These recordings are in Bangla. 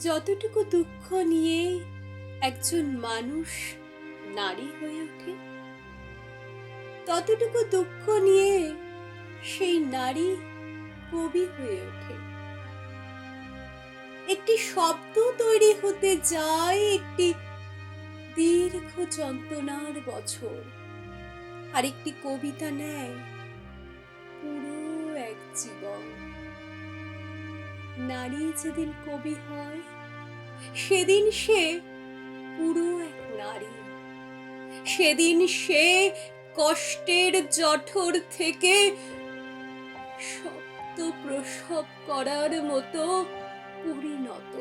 যতটুকু দুঃখ নিয়ে একজন মানুষ নারী হয়ে ওঠে, ততটুকু দুঃখ নিয়ে সেই নারী কবি হয়ে ওঠে। একটি শব্দ তৈরি হতে যায় একটি দীর্ঘ যন্ত্রণার বছর, আর একটি কবিতা নেয় পুরো এক জীবন। নারী যেদিন কবি হয়, সেদিন সে পুরো এক নারী। সেদিন সে কষ্টের জঠর থেকে শব্দ প্রসব করার মতো পরিণত।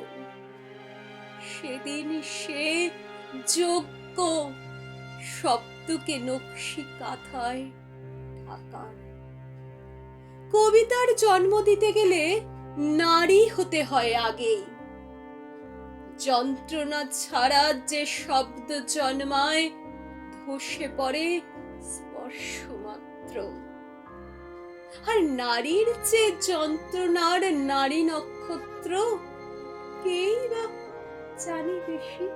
সেদিন সে যোগ্য শব্দকে নকশি কাঁথায় ঢাকার। কবিতার জন্ম দিতে গেলে নারী হতে হয় আগেই। যন্ত্রণা ছাড়া যে শব্দ জন্মায় ধসে পড়ে স্পর্শ মাত্র। আর নারীর যে যন্ত্রণার নারী নক্ষত্র, কেই বা জানে বেশি?